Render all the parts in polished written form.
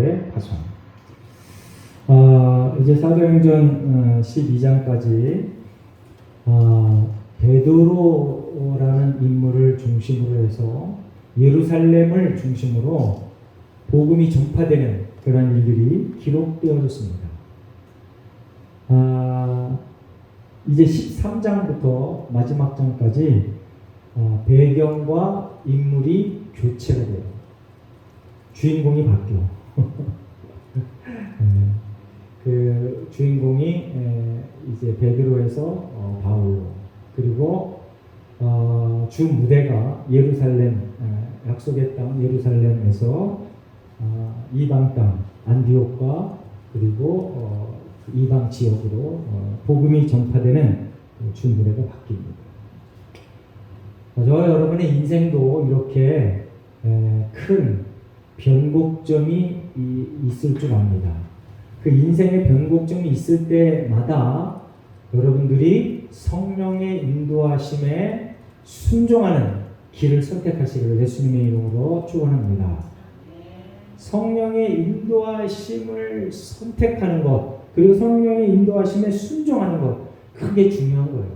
교회 파송. 이제 사도행전 12장까지 베드로라는 인물을 중심으로 해서 예루살렘을 중심으로 복음이 전파되는 그런 일들이 기록되어졌습니다. 이제 13장부터 마지막 장까지 배경과 인물이 교체가 돼요. 주인공이 바뀌어. 그 주인공이 이제 베드로에서 바울로, 그리고 주 무대가 예루살렘, 약속의 땅 예루살렘에서 이방 땅 안디옥과 그리고 이방 지역으로 복음이 전파되는 주 무대가 바뀝니다. 저와 여러분의 인생도 이렇게 큰 변곡점이 있을 줄 압니다. 그 인생의 변곡점이 있을 때마다 여러분들이 성령의 인도하심에 순종하는 길을 선택하시기를 예수님의 이름으로 축원합니다. 성령의 인도하심을 선택하는 것, 그리고 성령의 인도하심에 순종하는 것, 그게 중요한 거예요.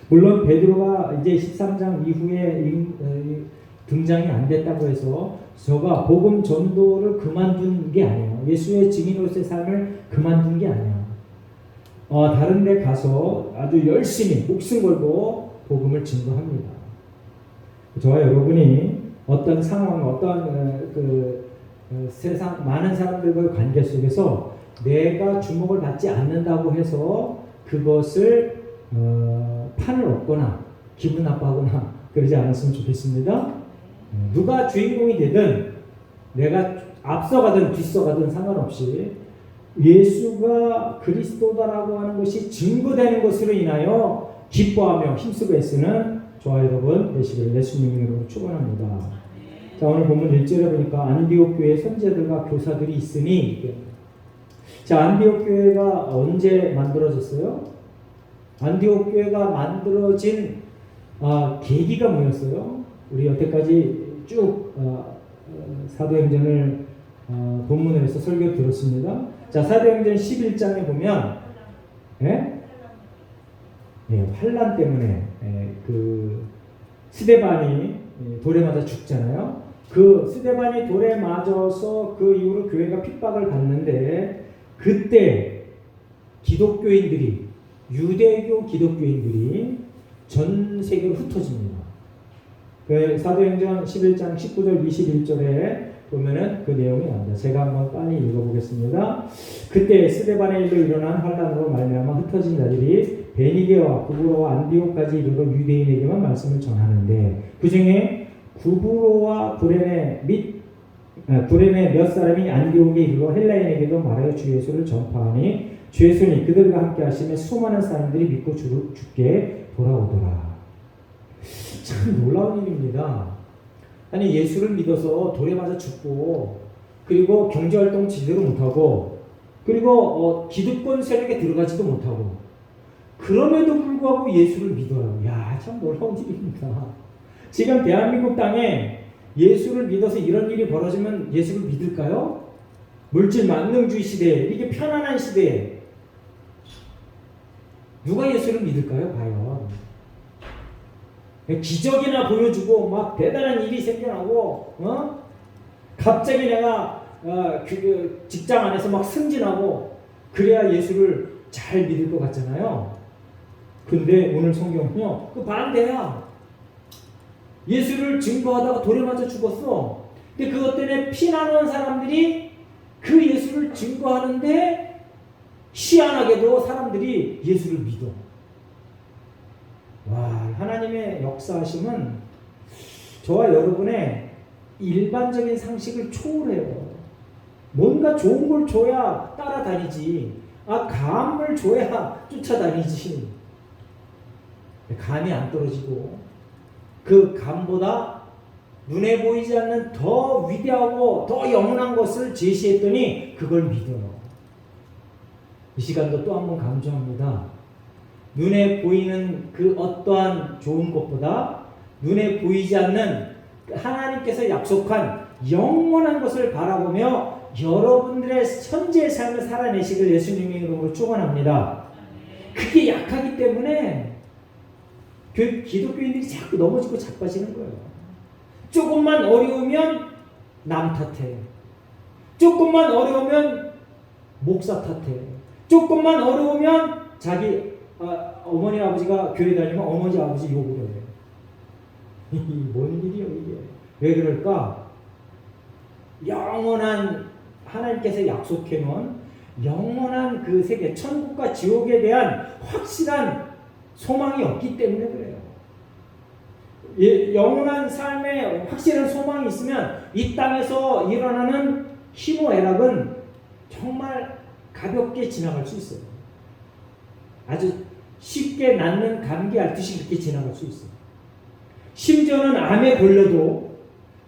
물론 베드로가 이제 13장 이후에 등장이 안 됐다고 해서 저가 복음 전도를 그만둔 게 아니에요. 예수의 증인으로서의 삶을 그만둔 게 아니에요. 다른 데 가서 아주 열심히 목숨 걸고 복음을 증거합니다. 저와 여러분이 어떤 상황, 어떤 세상 많은 사람들과의 관계 속에서 내가 주목을 받지 않는다고 해서 그것을 판을 얻거나 기분 나빠하거나 그러지 않았으면 좋겠습니다. 누가 주인공이 되든 내가 앞서가든 뒤서가든 상관없이 예수가 그리스도다라고 하는 것이 증거되는 것으로 인하여 기뻐하며 힘쓰고 애쓰는 저와 여러분 되시기를 예수님 이름으로 축원합니다. 자, 오늘 본문 1절에 보니까 안디옥 교회 선지자들과 교사들이 있으니, 자, 안디옥 교회가 언제 만들어졌어요? 안디옥 교회가 만들어진 계기가 뭐였어요? 우리 여태까지 쭉 사도행전을 본문에서 설교 들었습니다. 자, 사도행전 11장에 보면 환란 때문에 그 스데반이 돌에 맞아 죽잖아요. 그 스데반이 돌에 맞아서 그 이후로 교회가 핍박을 받는데, 그때 기독교인들이, 유대교 기독교인들이 전 세계로 흩어집니다. 그 사도행전 11장 19절 21절에 보면은 그 내용이 나옵니다. 제가 한번 빨리 읽어보겠습니다. 그때 스데반의 일로 일어난 환란으로 말미암아 흩어진 자들이 베니게와 구브로와 안디옥까지 이르러 유대인에게만 말씀을 전하는데, 그 중에 구브로와 브레네 몇 사람이 안디옥에 이르러 헬라인에게도 말하여 주 예수를 전파하니 주 예수님 그들과 함께 하시며 수많은 사람들이 믿고 주께 돌아오더라. 참 놀라운 일입니다. 아니, 예수를 믿어서 돌에 맞아 죽고, 그리고 경제활동 제대로 못하고, 그리고 기득권 세력에 들어가지도 못하고, 그럼에도 불구하고 예수를 믿어요. 야, 참 놀라운 일입니다. 지금 대한민국 땅에 예수를 믿어서 이런 일이 벌어지면 예수를 믿을까요? 물질 만능주의 시대에, 이게 편안한 시대에 누가 예수를 믿을까요? 과연 기적이나 보여주고 막 대단한 일이 생겨나고 갑자기 내가 직장 안에서 막 승진하고 그래야 예수를 잘 믿을 것 같잖아요. 근데 오늘 성경은요, 그 반대야. 예수를 증거하다가 돌에 맞아 죽었어. 근데 그것 때문에 피난온 사람들이 그 예수를 증거하는데 희한하게도 사람들이 예수를 믿어. 와, 하나님의 역사하심은 저와 여러분의 일반적인 상식을 초월해요. 뭔가 좋은 걸 줘야 따라다니지. 감을 줘야 쫓아다니지. 감이 안 떨어지고 그 감보다 눈에 보이지 않는 더 위대하고 더 영원한 것을 제시했더니 그걸 믿어요. 이 시간도 또 한 번 강조합니다. 눈에 보이는 그 어떠한 좋은 것보다 눈에 보이지 않는 하나님께서 약속한 영원한 것을 바라보며 여러분들의 현재의 삶을 살아내시길 예수님의 이름으로 축원합니다. 그게 약하기 때문에 기독교인들이 자꾸 넘어지고 자빠지는 거예요. 조금만 어려우면 남 탓해. 조금만 어려우면 목사 탓해. 조금만 어려우면 자기 어머니 아버지가 교회 다니면 어머니 아버지 욕을 해. 뭔 일이야 이게. 왜 그럴까? 영원한 하나님께서 약속해 놓은 영원한 그 세계 천국과 지옥에 대한 확실한 소망이 없기 때문에 그래요. 영원한 삶에 확실한 소망이 있으면 이 땅에서 일어나는 희노애락은 정말 가볍게 지나갈 수 있어요. 아주 쉽게 낫는 감기 앓듯이 그렇게 지나갈 수 있어요. 심지어는 암에 걸려도,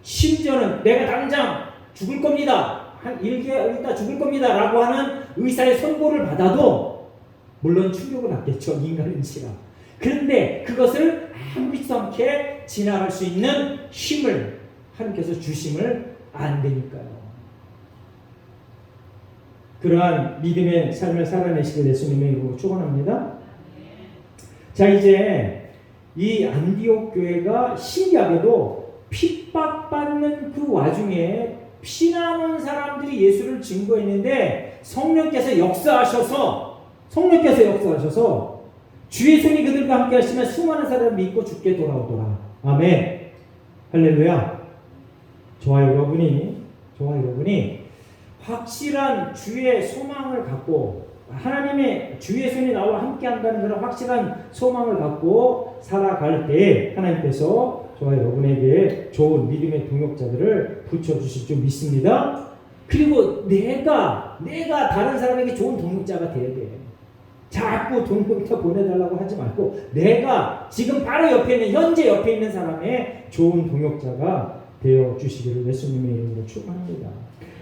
심지어는 내가 당장 죽을 겁니다, 한 1개월 있다 죽을 겁니다 라고 하는 의사의 선고를 받아도, 물론 충격을 받겠죠, 인간인지라. 그런데 그것을 아무렇지도 않게 지나갈 수 있는 힘을 하나님께서 주심을 안 되니까요. 그러한 믿음의 삶을 살아내시길 예수님의 이름으로 축원합니다. 자, 이제 이 안디옥 교회가 신기하게도 핍박받는 그 와중에 피나는 사람들이 예수를 증거했는데 성령께서 역사하셔서 주의 손이 그들과 함께 하시면 수많은 사람이 믿고 죽게 돌아오더라. 아멘. 할렐루야. 저와 여러분이 확실한 주의 소망을 갖고, 하나님의 주의 손이 나와 함께 한다는 그런 확실한 소망을 갖고 살아갈 때 하나님께서 저와 여러분에게 좋은 믿음의 동역자들을 붙여주실 줄 믿습니다. 그리고 내가 다른 사람에게 좋은 동역자가 돼야 돼. 자꾸 동역자 보내달라고 하지 말고 내가 지금 바로 옆에 있는, 현재 옆에 있는 사람의 좋은 동역자가 되어 주시기를 예수님의 이름으로 축원합니다.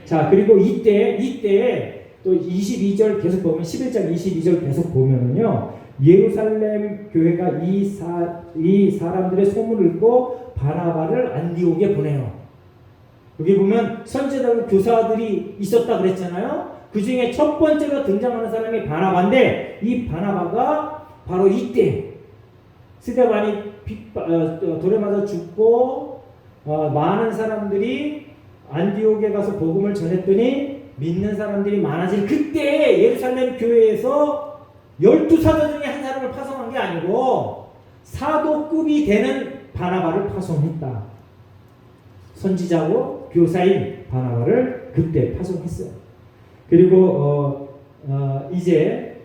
자, 그리고 이때 또 22절 계속 보면, 11장 22절 계속 보면은요, 예루살렘 교회가 이 사람들의 소문을 듣고 바나바를 안디옥에 보내요. 여기 보면 선지자들, 교사들이 있었다 그랬잖아요. 그 중에 첫 번째로 등장하는 사람이 바나바인데, 이 바나바가 바로 이때 스데반이 돌에 맞아 죽고 많은 사람들이 안디옥에 가서 복음을 전했더니 믿는 사람들이 많아질 그때 예루살렘 교회에서 12사도 중에 한 사람을 파송한 게 아니고 사도급이 되는 바나바를 파송했다. 선지자고 교사인 바나바를 그때 파송했어요. 그리고 이제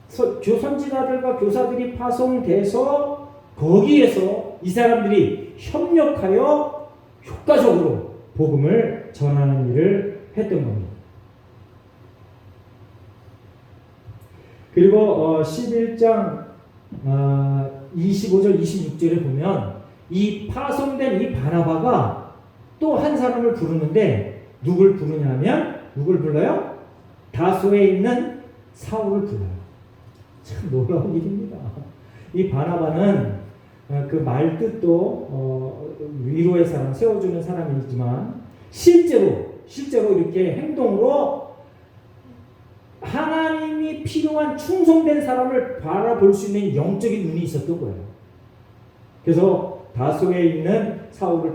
선지자들과 교사들이 파송돼서 거기에서 이 사람들이 협력하여 효과적으로 복음을 전하는 일을 했던 겁니다. 그리고 11장 25절 26절에 보면 이 파송된 이 바나바가 또 한 사람을 부르는데, 누굴 부르냐면 누굴 불러요? 다소에 있는 사울을 불러요. 참 놀라운 일입니다. 이 바나바는 그 말뜻도 위로의 사람, 세워주는 사람이지만 실제로 이렇게 행동으로 하나님이 필요한 충성된 사람을 바라볼 수 있는 영적인 눈이 있었던 거예요. 그래서 다소에 있는 사울을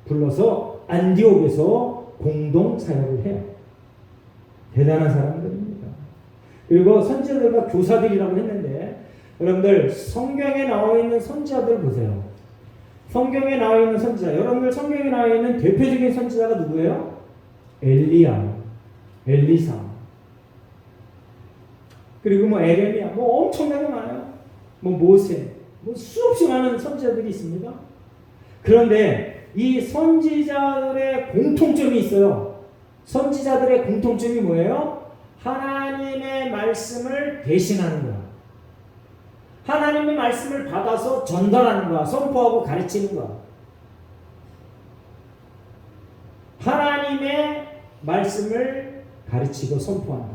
불러서 안디옥에서 공동 사역을 해요. 대단한 사람들입니다. 그리고 선지자들과 교사들이라고 했는데, 여러분들 성경에 나와 있는 선지자들 보세요. 성경에 나와 있는 선지자, 여러분들 성경에 나와 있는 대표적인 선지자가 누구예요? 엘리야, 엘리사, 그리고 에레미야, 엄청나게 많아요. 모세, 수없이 많은 선지자들이 있습니다. 그런데 이 선지자들의 공통점이 있어요. 선지자들의 공통점이 뭐예요? 하나님의 말씀을 대신하는 거야. 하나님의 말씀을 받아서 전달하는 거야. 선포하고 가르치는 거야. 하나님의 말씀을 가르치고 선포한다.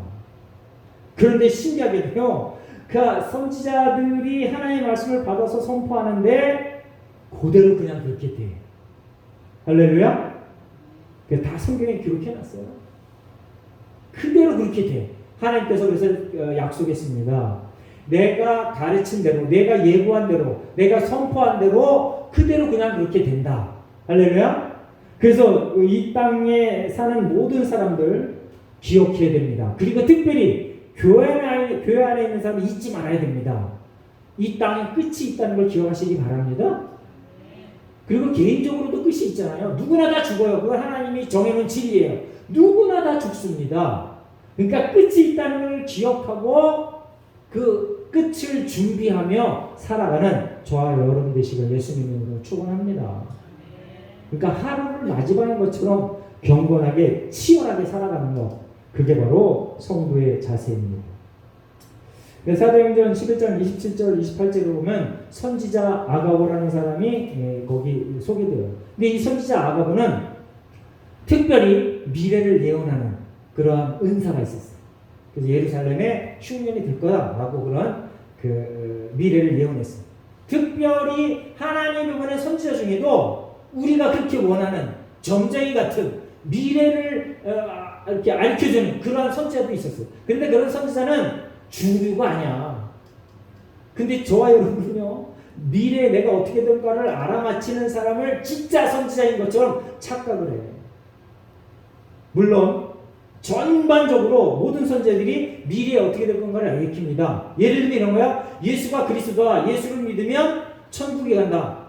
그런데 신기하게도요, 그 선지자들이 하나님의 말씀을 받아서 선포하는데 그대로 그냥 그렇게 돼. 할렐루야. 다 성경에 기록해놨어요. 그대로 그렇게 돼. 하나님께서 그래서 약속했습니다. 내가 가르친 대로, 내가 예고한 대로, 내가 선포한 대로 그대로 그냥 그렇게 된다. 할렐루야. 그래서 이 땅에 사는 모든 사람들 기억해야 됩니다. 그리고 특별히 교회 안에 있는 사람 잊지 말아야 됩니다. 이 땅에 끝이 있다는 걸 기억하시기 바랍니다. 그리고 개인적으로도 끝이 있잖아요. 누구나 다 죽어요. 그건 하나님이 정해놓은 진리예요. 누구나 다 죽습니다. 그러니까 끝이 있다는 걸 기억하고 그 끝을 준비하며 살아가는 저와 여러분 되시길 예수님으로 축원합니다. 그러니까 하루를 마지막인 것처럼 경건하게 치열하게 살아가는 것, 그게 바로 성도의 자세입니다. 사도행전 11장 27절 28절을 보면 선지자 아가보라는 사람이 거기 소개돼요. 근데 이 선지자 아가보는 특별히 미래를 예언하는 그러한 은사가 있었어요. 그래서 예루살렘에 흉년이 될 거다라고 그런 그 미래를 예언했어요. 특별히 하나님이 보낸 선지자 중에도 우리가 그렇게 원하는 점쟁이 같은 미래를 이렇게 알려주는 그러한 선지자도 있었어요. 그런데 그런 선지자는 주류가 아니야. 근데 저와 여러분은요, 미래에 내가 어떻게 될까를 알아맞히는 사람을 진짜 선지자인 것처럼 착각을 해요. 물론 전반적으로 모든 선지자들이 미래에 어떻게 될 건가를 알려줍니다. 예를 들면 이런 거야. 예수가 그리스도다. 예수를 믿으면 천국에 간다.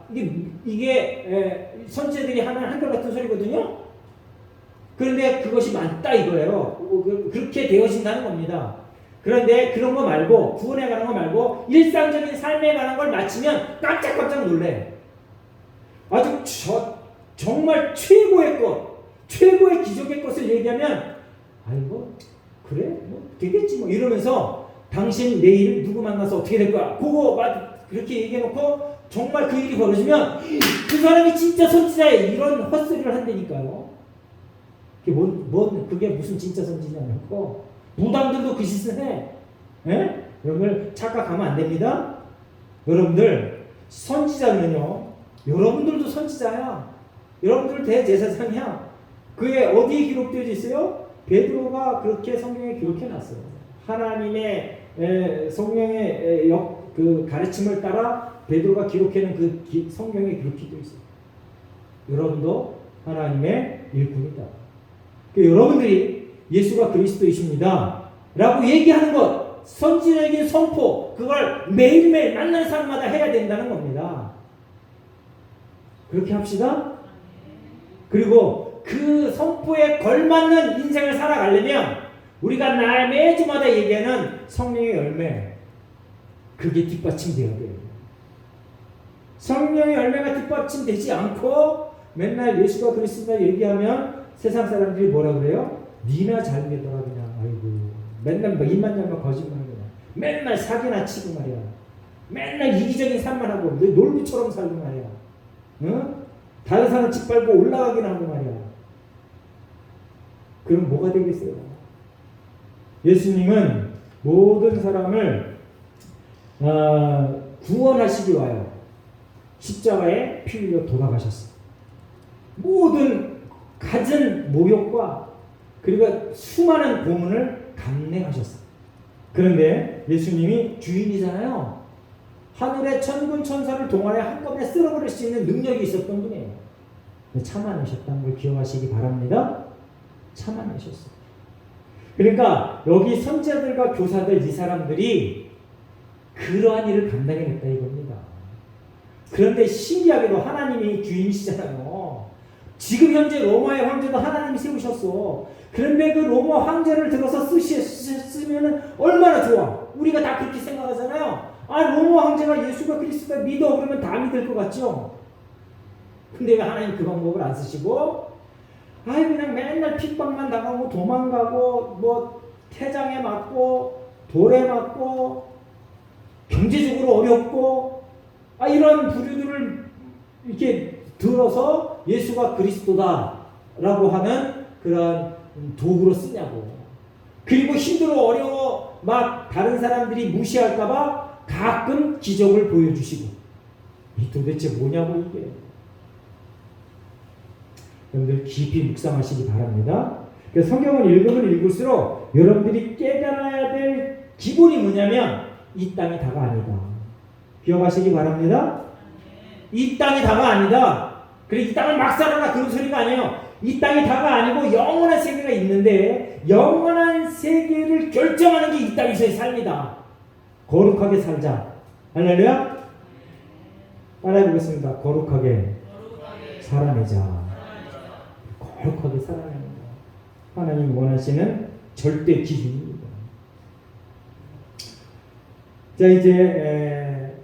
이게 선지자들이 하는 한결같은 소리거든요. 그런데 그것이 맞다 이거예요. 그렇게 되어진다는 겁니다. 그런데 그런 거 말고, 구원에 관한 거 말고 일상적인 삶에 관한 걸 맞추면 깜짝깜짝 놀래. 아주 정말 최고의 것, 최고의 기적의 것을 얘기하면 아이고 그래? 뭐 되겠지 뭐 이러면서 당신 내일 누구 만나서 어떻게 될 거야? 그거 그렇게 얘기해놓고 정말 그 일이 벌어지면 그 사람이 진짜 선지자에 이런 헛소리를 한다니까요. 그게 무슨 진짜 선지자냐고. 무당들도 그 짓을 해. 예? 여러분들 착각하면 안 됩니다. 여러분들 선지자면요, 여러분들도 선지자야. 여러분들 대제사장이야. 그게 어디에 기록되어 있어요? 베드로가 그렇게 성경에 기록해놨어요. 하나님의 성령의 그 가르침을 따라 베드로가 기록해놓은 그 성경에 기록되어 있어요. 여러분도 하나님의 일꾼이다. 여러분들이 예수가 그리스도이십니다 라고 얘기하는 것, 선지자에게 선포, 그걸 매일매일 만나는 사람마다 해야 된다는 겁니다. 그렇게 합시다. 그리고 그 선포에 걸맞는 인생을 살아가려면 우리가 매주마다 얘기하는 성령의 열매, 그게 뒷받침되어야 돼요. 성령의 열매가 뒷받침되지 않고 맨날 예수가 그리스도다 얘기하면 세상 사람들이 뭐라 그래요? 니나 잘 믿어라 그냥. 아이고 맨날 입만 열면 거짓말이야. 맨날 사기나 치고 말이야. 맨날 이기적인 삶만 하고 놀부처럼 살고 말이야. 응? 다른 사람 짓밟고 올라가긴 하고 말이야. 그럼 뭐가 되겠어요? 예수님은 모든 사람을 구원하시기 위하여 십자가에 피 흘려 돌아가셨어요. 모든 갖은 모욕과 그리고 수많은 고문을 감내하셨어요. 그런데 예수님이 주인이잖아요. 하늘의 천군 천사를 동안에 한꺼번에 쓸어버릴 수 있는 능력이 있었던 분이에요. 참아내셨다는 걸 기억하시기 바랍니다. 참아내셨어요. 그러니까 여기 선지자들과 교사들 이 사람들이 그러한 일을 감당해냈다 이겁니다. 그런데 신기하게도 하나님이 주인이시잖아요. 지금 현재 로마의 황제도 하나님이 세우셨어. 그런데 그 로마 황제를 들어서 쓰면 얼마나 좋아. 우리가 다 그렇게 생각하잖아요. 로마 황제가 예수가 그리스도다 믿어 그러면 다 믿을 것 같죠. 근데 왜 하나님 그 방법을 안 쓰시고 그냥 맨날 핍박만 당하고 도망가고 뭐 태장에 맞고 돌에 맞고 경제적으로 어렵고 이런 부류들을 이렇게 들어서 예수가 그리스도다 라고 하는 그런 도구로 쓰냐고. 그리고 힘들어 어려워 막 다른 사람들이 무시할까봐 가끔 기적을 보여주시고 이 도대체 뭐냐고 이게. 여러분들 깊이 묵상하시기 바랍니다. 그래서 성경을 읽으면 읽을수록 여러분들이 깨달아야 될 기본이 뭐냐면 이 땅이 다가 아니다. 기억하시기 바랍니다. 이 땅이 다가 아니다. 그래 이 땅을 막 살아라 그런 소리가 아니에요. 이 땅이 다가 아니고 영원한 세계가 있는데 영원한 세계를 결정하는 게 이 땅에서의 삶이다. 거룩하게 살자. 할렐루야. 따라해보겠습니다. 거룩하게 살아내자. 거룩하게 살아내는 거. 하나님 원하시는 절대 기준입니다. 자 이제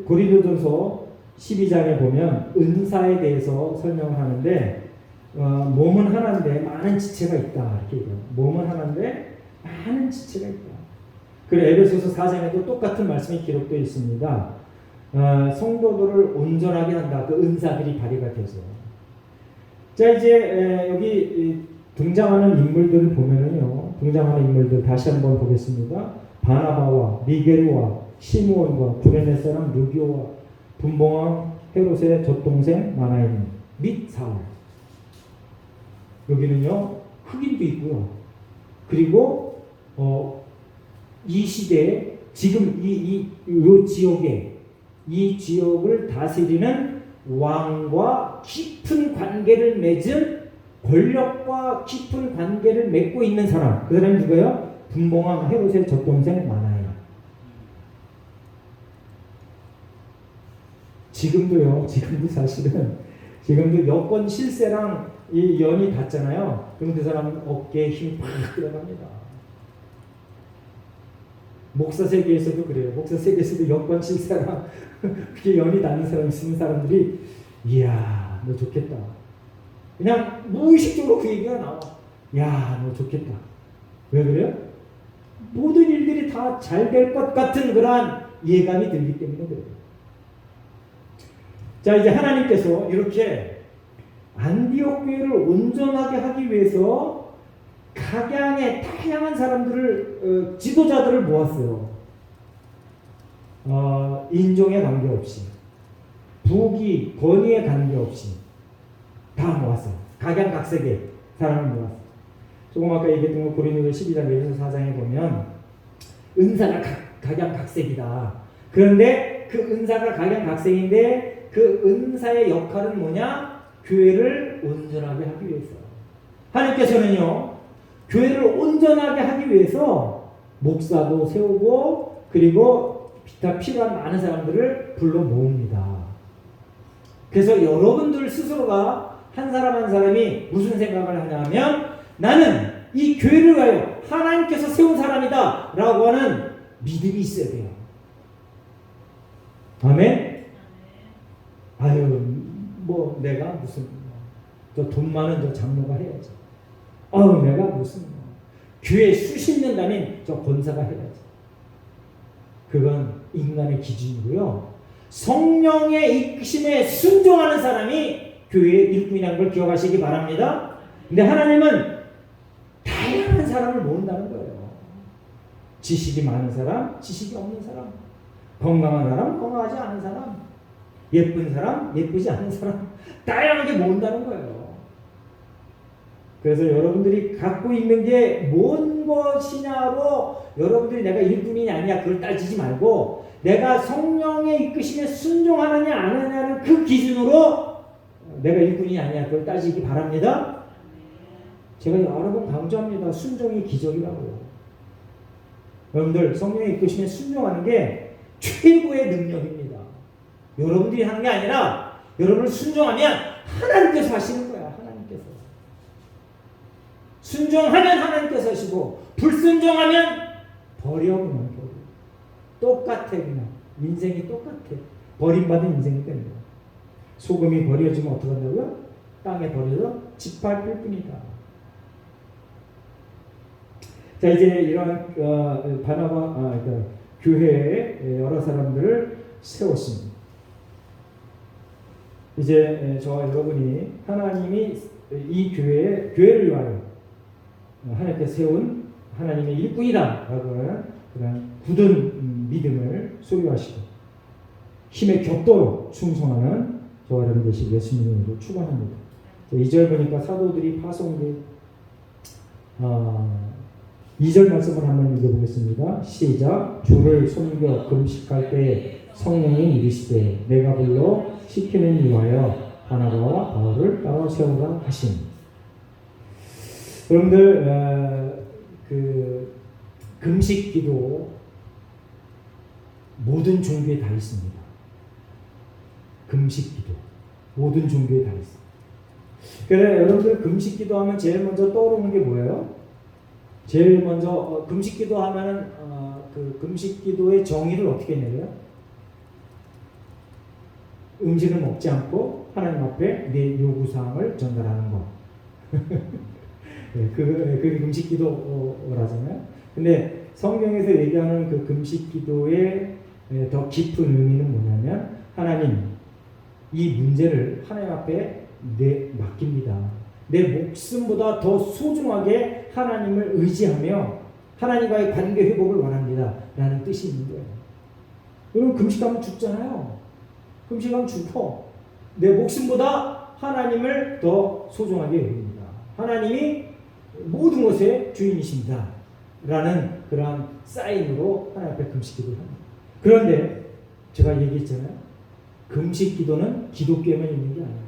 고린도전서 12장에 보면 은사에 대해서 설명을 하는데 몸은 하나인데 많은 지체가 있다 이렇게 얘기해요. 몸은 하나인데 많은 지체가 있다. 그리고 에베소서 4장에도 똑같은 말씀이 기록되어 있습니다. 성도들을 온전하게 한다. 그 은사들이 발휘가 돼서. 자 이제 여기 등장하는 인물들을 보면은요. 등장하는 인물들 다시 한번 보겠습니다. 바나바와 미게르와 시므온과 구레네 사람 루기오와 분봉왕 헤롯의 젖동생 마나임 및 사울. 여기는요 흑인도 있고요. 그리고 이 시대에 지금 이 지역에 이 지역을 다스리는 왕과 깊은 관계를 맺은 권력과 깊은 관계를 맺고 있는 사람. 그 사람이 누구예요? 분봉왕 헤롯의 젖동생 마나임. 지금도 사실은 지금도 여권 실세랑 이 연이 닿잖아요. 그럼 그 사람은 어깨에 힘이 팍 들어갑니다. 목사 세계에서도 그래요. 목사 세계에서도 여권 실세랑 그게 연이 닿는 사람 있는 사람들이 이야 너 좋겠다. 그냥 무의식적으로 그 얘기가 나와. 야 너 좋겠다. 왜 그래요? 모든 일들이 다 잘 될 것 같은 그러한 예감이 들기 때문에 그래요. 자 이제 하나님께서 이렇게 안디옥 교회를 온전하게 하기 위해서 각양의 다양한 사람들을 지도자들을 모았어요. 인종에 관계없이 부귀 권위에 관계없이 다 모았어요. 각양각색의 사람을 모았어요. 조금 아까 얘기했던 거 고린도서 12장 에베소 4장에 보면 은사가 각양각색이다. 그런데 그 은사가 각양각색인데 그 은사의 역할은 뭐냐? 교회를 온전하게 하기 위해서. 하나님께서는요 교회를 온전하게 하기 위해서 목사도 세우고 그리고 기타 필요한 많은 사람들을 불러 모읍니다. 그래서 여러분들 스스로가 한 사람 한 사람이 무슨 생각을 하냐면 나는 이 교회를 위하여 하나님께서 세운 사람이다 라고 하는 믿음이 있어야 돼요. 아멘? 아유 뭐 내가 무슨 저 돈 많은 저 장로가 해야지. 내가 무슨 교회 수십 년 다닌 저 권사가 해야지. 그건 인간의 기준이고요. 성령의 이끄심에 순종하는 사람이 교회의 일꾼이라는 걸 기억하시기 바랍니다. 근데 하나님은 다양한 사람을 모은다는 거예요. 지식이 많은 사람, 지식이 없는 사람, 건강한 사람, 건강하지 않은 사람, 예쁜 사람, 예쁘지 않은 사람, 다양하게 모은다는 거예요. 그래서 여러분들이 갖고 있는 게 뭔 것이냐로 여러분들이 내가 일꾼이냐 아니냐 그걸 따지지 말고 내가 성령의 이끄심에 순종하느냐 안 하느냐는 그 기준으로 내가 일꾼이냐 아니냐 그걸 따지기 바랍니다. 제가 여러 번 강조합니다. 순종이 기적이라고요. 여러분들 성령의 이끄심에 순종하는 게 최고의 능력입니다. 여러분들이 하는 게 아니라 여러분을 순종하면 하나님께서 하시는 거야. 하나님께서. 순종하면 하나님께서 하시고 불순종하면 버려보면 버려. 똑같아 그냥. 인생이 똑같아. 버림받은 인생이 됩니다. 소금이 버려지면 어떻게 한다고요? 땅에 버려져 짓밟힐 뿐이다. 자 이제 이런 그러니까 교회에 여러 사람들을 세웠습니다. 이제 저와 여러분이 하나님이 이 교회를 위하여 하나님께서 세운 하나님의 일꾼이다 라고 하는 그런 굳은 믿음을 소유하시고 힘에 겹도록 충성하는 저와 여러분 되시길 예수님으로 축원합니다. 2절 보니까 사도들이 파송된 2절 말씀을 한번 읽어보겠습니다. 시작. 주를 섬겨 금식할 때 성령이 이르시되 내가 불러 시키는 위하여 바나바와 바울을 따라 세우라 하심. 여러분들 그 금식 기도 모든 종교에 다 있습니다. 금식 기도 모든 종교에 다 있습니다. 그래 여러분들 금식 기도하면 제일 먼저 떠오르는 게 뭐예요? 제일 먼저 금식 기도하면은 그 금식 기도의 정의를 어떻게 내려요? 음식을 먹지 않고 하나님 앞에 내 요구 사항을 전달하는 거. 그게 금식 기도라잖아요. 근데 성경에서 얘기하는 그 금식 기도의 더 깊은 의미는 뭐냐면 하나님 이 문제를 하나님 앞에 맡깁니다. 내 목숨보다 더 소중하게 하나님을 의지하며 하나님과의 관계 회복을 원합니다. 라는 뜻이 있는 거예요. 여러분 금식하면 죽잖아요. 금식하면 죽어. 내 목숨보다 하나님을 더 소중하게 여깁니다. 하나님이 모든 것의 주인이십니다. 라는 그러한 사인으로 하나님 앞에 금식 기도를 합니다. 그런데 제가 얘기했잖아요. 금식 기도는 기독교에만 있는 게 아니에요.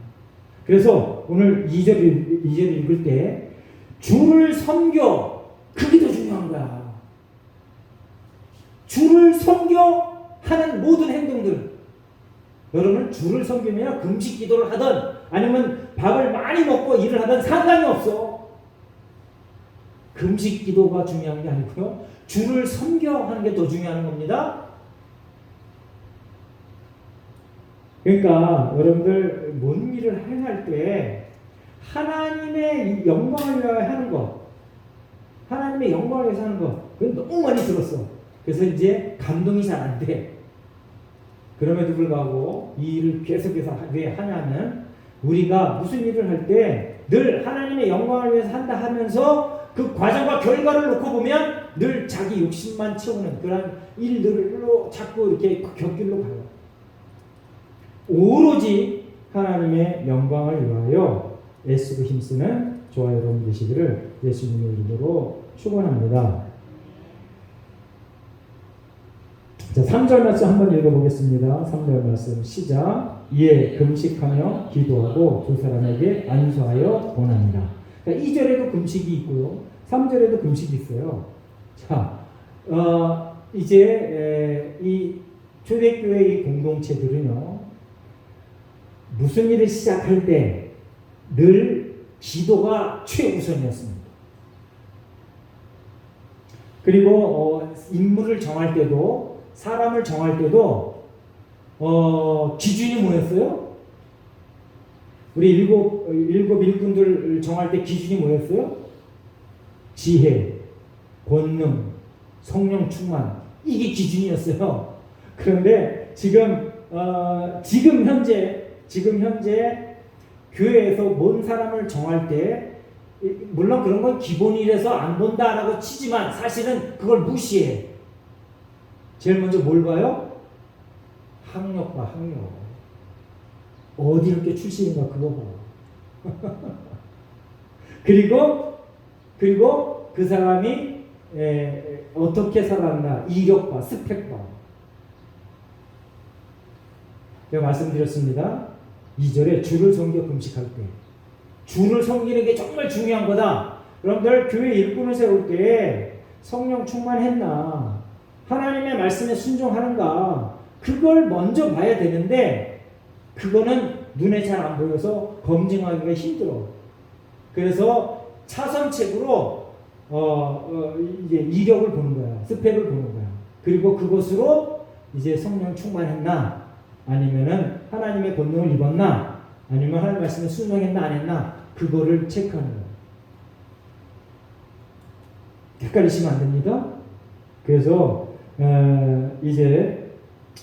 그래서 오늘 2절 읽을 때 주를 섬겨 그게 더 중요한 거야. 주를 섬겨 하는 모든 행동들 여러분 주를 섬기면 금식 기도를 하든 아니면 밥을 많이 먹고 일을 하든 상관이 없어. 금식 기도가 중요한 게 아니고요. 주를 섬겨 하는 게 더 중요한 겁니다. 그러니까 여러분들 뭔 일을 행할 때 하나님의 영광을 위하여 하는 것, 하나님의 영광을 위해서 하는 것, 그건 너무 많이 들었어. 그래서 이제 감동이 잘 안 돼. 그럼에도 불구하고 이 일을 계속해서 왜 하냐면 우리가 무슨 일을 할 때 늘 하나님의 영광을 위해서 한다 하면서 그 과정과 결과를 놓고 보면 늘 자기 욕심만 채우는 그런 일들로 자꾸 이렇게 곁길로 가요. 오로지 하나님의 영광을 위하여 애쓰고 힘쓰는 저와 여러분 되시기를 예수님의 이름으로 축원합니다. 자, 3절 말씀 한번 읽어보겠습니다. 3절 말씀 시작. 이에 금식하며 기도하고 두 사람에게 안수하여 원합니다. 그러니까 2절에도 금식이 있고요. 3절에도 금식이 있어요. 자, 이제 이 초대교회 이 공동체들은요. 무슨 일을 시작할 때 늘 기도가 최우선이었습니다. 그리고 인물을 정할 때도 사람을 정할 때도 기준이 뭐였어요? 우리 일곱 일꾼들 정할 때 기준이 뭐였어요? 지혜, 권능, 성령 충만 이게 기준이었어요. 그런데 지금 현재 교회에서 뭔 사람을 정할 때 물론 그런 건 기본이라서 안 본다라고 치지만 사실은 그걸 무시해. 제일 먼저 뭘 봐요? 학력 봐, 학력. 어디 이렇게 출신인가 그거 봐. 그리고 그 사람이 어떻게 살았나 이력 봐, 스펙 봐. 제가 말씀드렸습니다. 2절에 주를 섬겨 금식할 때 주를 섬기는 게 정말 중요한 거다. 여러분들 교회 일꾼을 세울 때 성령 충만했나 하나님의 말씀에 순종하는가 그걸 먼저 봐야 되는데 그거는 눈에 잘 안 보여서 검증하기가 힘들어. 그래서 차선책으로 이제 이력을 보는 거야. 스펙을 보는 거야. 그리고 그것으로 이제 성령 충만했나 아니면은 하나님의 권능을 입었나 아니면 하나님 말씀에 순종했나 안 했나 그거를 체크하는 거예요. 헷갈리시면 안 됩니다. 그래서 이제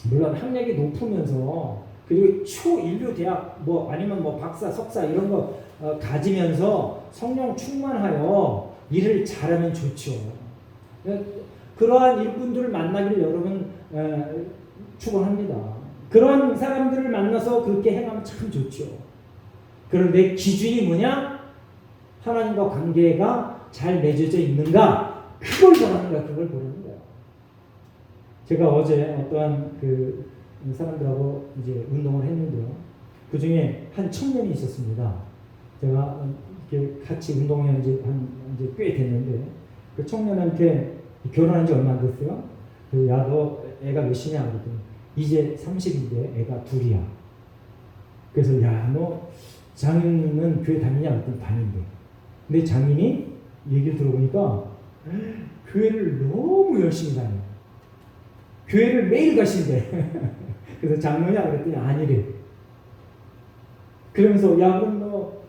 물론 학력이 높으면서 그리고 초인류 대학 뭐 아니면 뭐 박사 석사 이런 거 가지면서 성령 충만하여 일을 잘하면 좋죠. 그러한 일꾼들을 만나기를 여러분 축원합니다. 그런 사람들을 만나서 그렇게 행하면 참 좋죠. 그런데 기준이 뭐냐? 하나님과 관계가 잘 맺어져 있는가? 그걸 보라는 거야. 그걸 보라는 거야. 제가 어제 어떠한 그 사람들하고 이제 운동을 했는데요. 그 중에 한 청년이 있었습니다. 제가 이렇게 같이 운동한 지 이제 꽤 됐는데, 그 청년한테 결혼한 지 얼마 안 됐어요. 야, 너 애가 몇이냐? 그랬더니 이제 30인데 애가 둘이야. 그래서 야, 너 장인은 교회 다니냐? 그랬더니 다닌대. 근데 장인이 얘기를 들어보니까 교회를 너무 열심히 다녀. 교회를 매일 가신대. 그래서 장로냐? 그랬더니 아니래. 그러면서 야, 그럼 너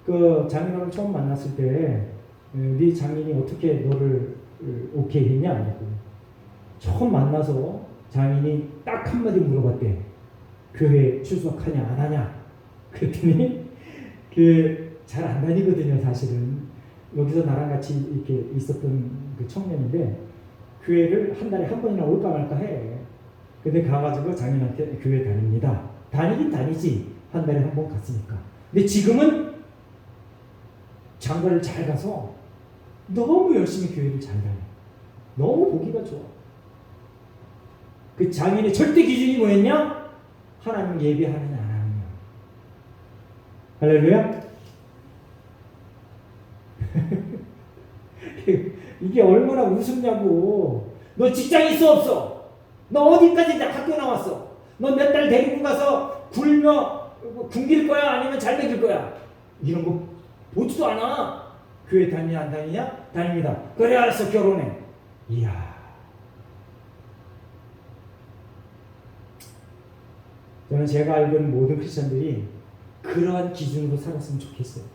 그 장인어른 처음 만났을 때 네 장인이 어떻게 너를 오케이 했냐? 그랬더니 처음 만나서 장인이 딱 한마디 물어봤대. 교회 출석하냐 안 하냐? 그랬더니 그 잘 안 다니거든요. 사실은 여기서 나랑 같이 이렇게 있었던 그 청년인데 교회를 한 달에 한 번이나 올까 말까 해. 근데 가가지고 장인한테 교회 다닙니다. 다니긴 다니지. 한 달에 한 번 갔으니까. 근데 지금은 장가를 잘 가서 너무 열심히 교회를 잘 다녀. 너무 보기가 좋아. 그 장인의 절대 기준이 뭐였냐? 하나님 예배하느냐 안 하느냐. 할렐루야. 이게 얼마나 우습냐고. 너 직장 있어 없어? 너 어디까지 학교 나왔어? 너 몇 달 데리고 가서 굶어 굶길 거야? 아니면 잘 먹일 거야? 이런 거 보지도 않아. 교회 다니냐 안 다니냐? 다닙니다. 그래 알았어 결혼해. 이야. 저는 제가 알고 있는 모든 크리스천들이 그러한 기준으로 살았으면 좋겠어요.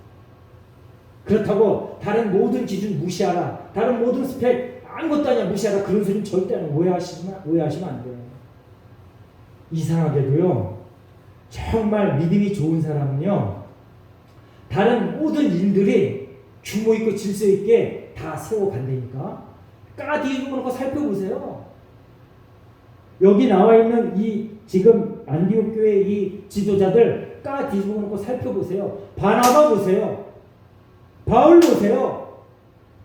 그렇다고 다른 모든 기준 무시하라. 다른 모든 스펙 아무것도 아니야 무시하라. 그런 소리는 절대 안 오해하시면 안 돼요. 이상하게도요. 정말 믿음이 좋은 사람은요. 다른 모든 일들이 규모 있고 질서 있게 다 세워간다니까. 까뒤집어 놓고 살펴보세요. 여기 나와 있는 이 지금 안디옥 교회 이 지도자들 까뒤집어 놓고 살펴보세요. 바나바 보세요. 바울 보세요.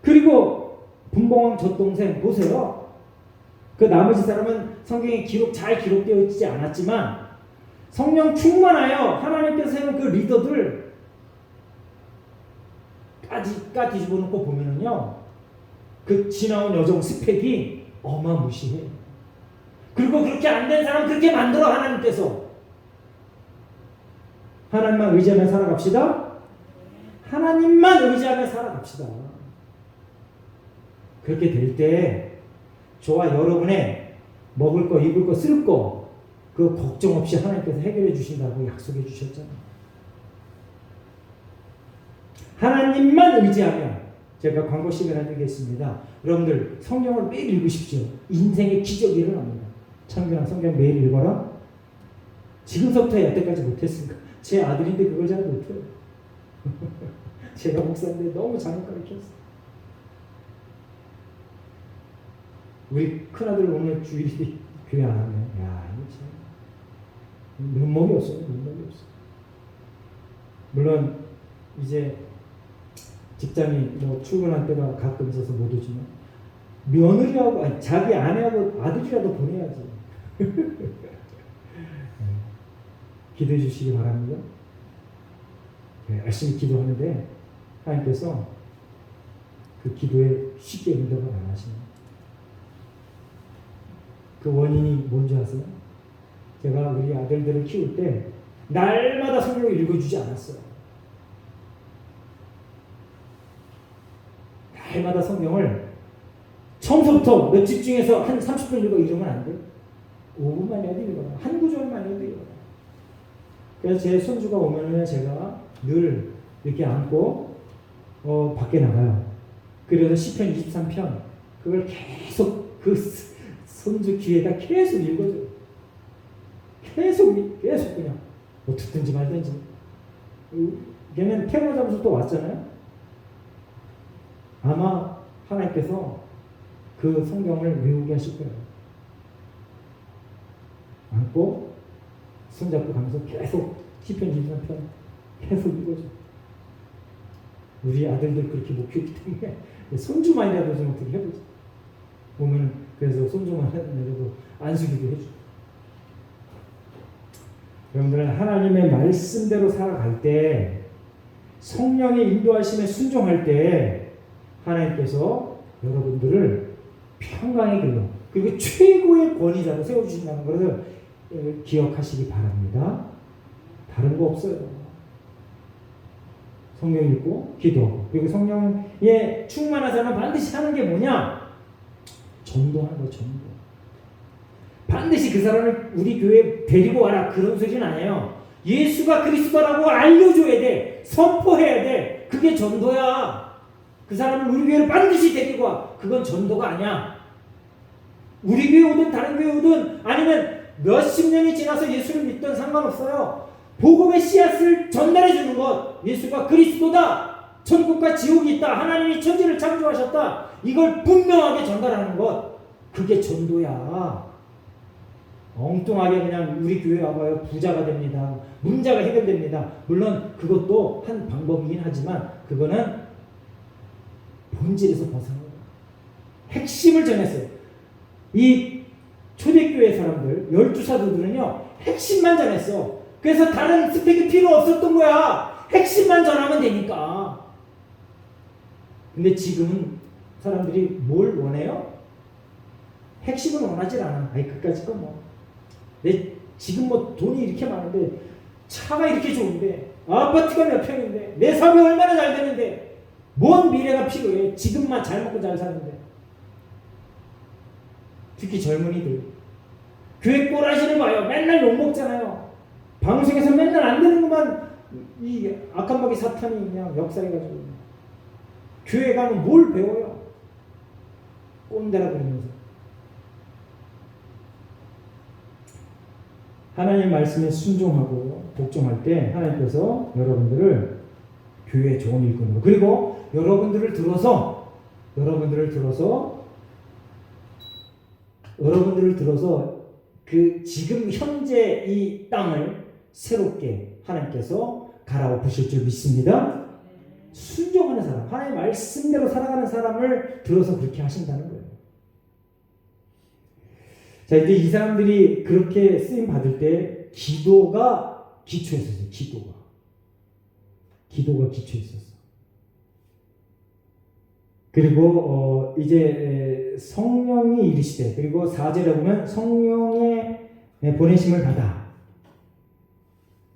그리고 분봉왕 젖동생 보세요. 그 나머지 사람은 성경에 잘 기록되어 있지 않았지만 성령 충만하여 하나님께서 세운 그 리더들 뒤집어 놓고 보면은요, 그 지나온 여정 스펙이 어마무시해. 그리고 그렇게 안 된 사람 그렇게 만들어 하나님께서. 하나님만 의지하며 살아갑시다. 하나님만 의지하며 살아갑시다. 그렇게 될 때 저와 여러분의 먹을 거, 입을 거, 쓸 거 그 걱정 없이 하나님께서 해결해 주신다고 약속해 주셨잖아요. 하나님만 의지하면 제가 광고 시간을 드리겠습니다. 여러분들 성경을 매일 읽으십시오. 인생의 기적이 일어납니다. 창규랑 성경 매일 읽어라. 지금서부터 여태까지 못했으니까 제 아들인데 그걸 잘 못해요. 제가 목사인데 너무 잘못 가르쳤어요. 우리 큰아들 오늘 주일이 교회 안 하면 야 이거 참 면목이 없어요. 면목이 없어. 물론 이제 직장이 뭐 출근할 때가 가끔 있어서 못 오지만 며느리하고 아니, 자기 아내하고 아들이라도 보내야지. 기도해 주시기 바랍니다. 열심히 기도하는데 하나님께서 그 기도에 쉽게 응답을 안 하시네요. 그 원인이 뭔지 아세요? 제가 우리 아들들을 키울 때 날마다 성경을 읽어주지 않았어요. 날마다 성경을 처음부터 몇 집중해서 한 30분 읽어 이러면 안 돼요. 5분만이라도 읽어라. 한 구절만이라도 읽어라. 그래서 제 손주가 오면은 제가 늘 이렇게 안고 밖에 나가요. 그래서 시편 23편 그걸 계속 그 손주 귀에다 계속 읽어줘요. 계속 그냥 뭐 듣든지 말든지. 걔는 태어나자마자 또 왔잖아요. 아마 하나님께서 그 성경을 외우게 하실 거예요. 안고 손잡고 가면서 계속 시편 23편 계속 읽어줘. 우리 아들들 그렇게 못 키우기 때문에 손주만이라도 좀 어떻게 해보자. 보면 그래서 손주만이라도 안수기도 해줘. 여러분들은 하나님의 말씀대로 살아갈 때, 성령의 인도하심에 순종할 때 하나님께서 여러분들을 평강의 길로, 그리고 최고의 권위자로 세워주신다는 것을 기억하시기 바랍니다. 다른 거 없어요. 성령 읽고 기도하고, 그리고 성령에 충만한 사람은 반드시 하는 게 뭐냐? 전도하는 거. 전도. 반드시 그 사람을 우리 교회에 데리고 와라, 그런 소리는 아니에요. 예수가 그리스도라고 알려줘야 돼. 선포해야 돼. 그게 전도야. 그 사람을 우리 교회로 반드시 데리고 와. 그건 전도가 아니야. 우리 교회 오든 다른 교회 오든 아니면 몇십 년이 지나서 예수를 믿든 상관없어요. 복음의 씨앗을 전달해 주는 것. 예수가 그리스도다. 천국과 지옥이 있다. 하나님이 천지를 창조하셨다. 이걸 분명하게 전달하는 것. 그게 전도야. 엉뚱하게 그냥 우리 교회 와봐요. 부자가 됩니다. 문제가 해결됩니다. 물론 그것도 한 방법이긴 하지만 그거는 본질에서 벗어나는 거예요. 핵심을 전했어요. 이 초대교회 사람들, 12사도들은요, 핵심만 전했어. 그래서 다른 스펙이 필요 없었던 거야. 핵심만 전하면 되니까. 근데 지금은 사람들이 뭘 원해요? 핵심을 원하지 않아. 아이, 그까짓 건 뭐. 지금 뭐 돈이 이렇게 많은데, 차가 이렇게 좋은데, 아파트가 몇 평인데, 내 사업이 얼마나 잘 되는데, 뭔 미래가 필요해? 지금만 잘 먹고 잘 사는데. 특히 젊은이들. 교회 꼬라지를 봐요. 맨날 욕먹잖아요. 방송에서 맨날 안 되는 것만, 이 악한마귀 사탄이 그냥 역사해가지고. 교회 가면 뭘 배워요? 꼰대라 그러면서. 하나님 말씀에 순종하고 복종할 때 하나님께서 여러분들을 교회의 좋은 일꾼으로, 그리고 여러분들을 들어서 그 지금 현재 이 땅을 새롭게 하나님께서 갈아엎으실 줄 믿습니다. 순종하는 사람, 하나님의 말씀대로 살아가는 사람을 들어서 그렇게 하신다는 거예요. 자, 이제 이 사람들이 그렇게 쓰임 받을 때 기도가 기초였어요. 기도가 기초였었어. 그리고 이제 성령이 이르시되, 그리고 4절에 보면 성령의 보내심을 받아.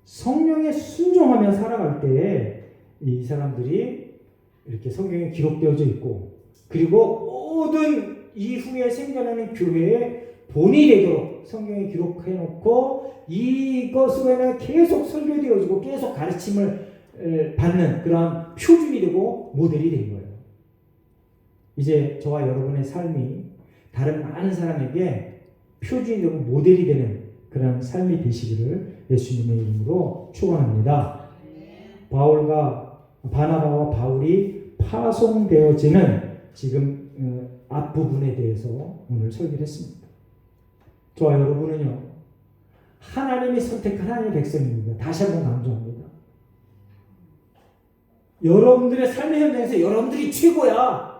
성령에 순종하며 살아갈 때 이 사람들이 이렇게 성경에 기록되어져 있고, 그리고 모든 이후에 생겨나는 교회에 본이 되도록 성경에 기록해 놓고 이것으로는 계속 설교되어지고 계속 가르침을 받는 그런 표준이 되고 모델이 된 거예요. 이제 저와 여러분의 삶이 다른 많은 사람에게 표준이 되고 모델이 되는 그런 삶이 되시기를 예수님의 이름으로 축원합니다. 바나바와 바울이 파송되어지는 지금 앞부분에 대해서 오늘 설교를 했습니다. 저와 여러분은요, 하나님이 선택한 하나님의 백성입니다. 다시 한번 강조합니다. 여러분들의 삶의 현장에서 여러분들이 최고야.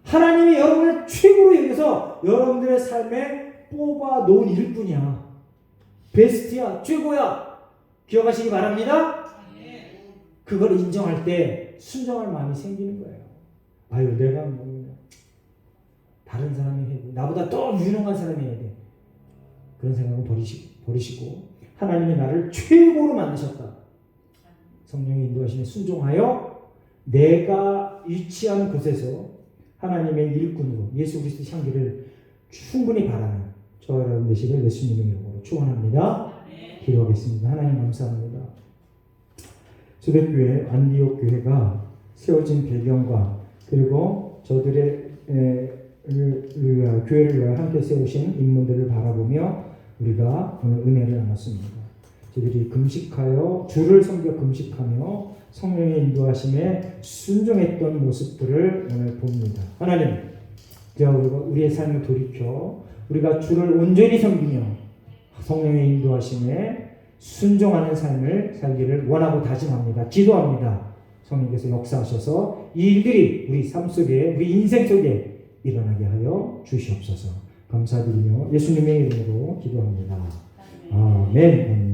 하나님이 여러분을 최고로 여기서 여러분들의 삶에 뽑아 놓은 일뿐이야. 베스트야, 최고야. 기억하시기 바랍니다. 그걸 인정할 때 순종할 마음이 생기는 거예요. 아유, 내가 뭐 다른 사람이 해야 돼. 나보다 더 유능한 사람이 해야 돼. 그런 생각은 버리시고 하나님이 나를 최고로 만드셨다. 성령의 인도하심에 순종하여 내가 위치한 곳에서 하나님의 일꾼으로 예수 그리스도의 향기를 충분히 바라는 저와 여러분 되시길 예수님의 이름으로 축원합니다. 기도하겠습니다. 하나님 감사합니다. 초대교회 안디옥 교회가 세워진 배경과 그리고 저들의 교회를 위하여 함께 세우신 인문들을 바라보며 우리가 오늘 은혜를 나눴습니다. 저들이 금식하여 주를 섬겨 금식하며 성령의 인도하심에 순종했던 모습들을 오늘 봅니다. 하나님, 우리의 삶을 돌이켜 우리가 주를 온전히 섬기며 성령의 인도하심에 순종하는 삶을 살기를 원하고 다짐합니다. 기도합니다. 성령께서 역사하셔서 이 일들이 우리 삶 속에, 우리 인생 속에 일어나게 하여 주시옵소서. 감사드리며 예수님의 이름으로 기도합니다. 아멘.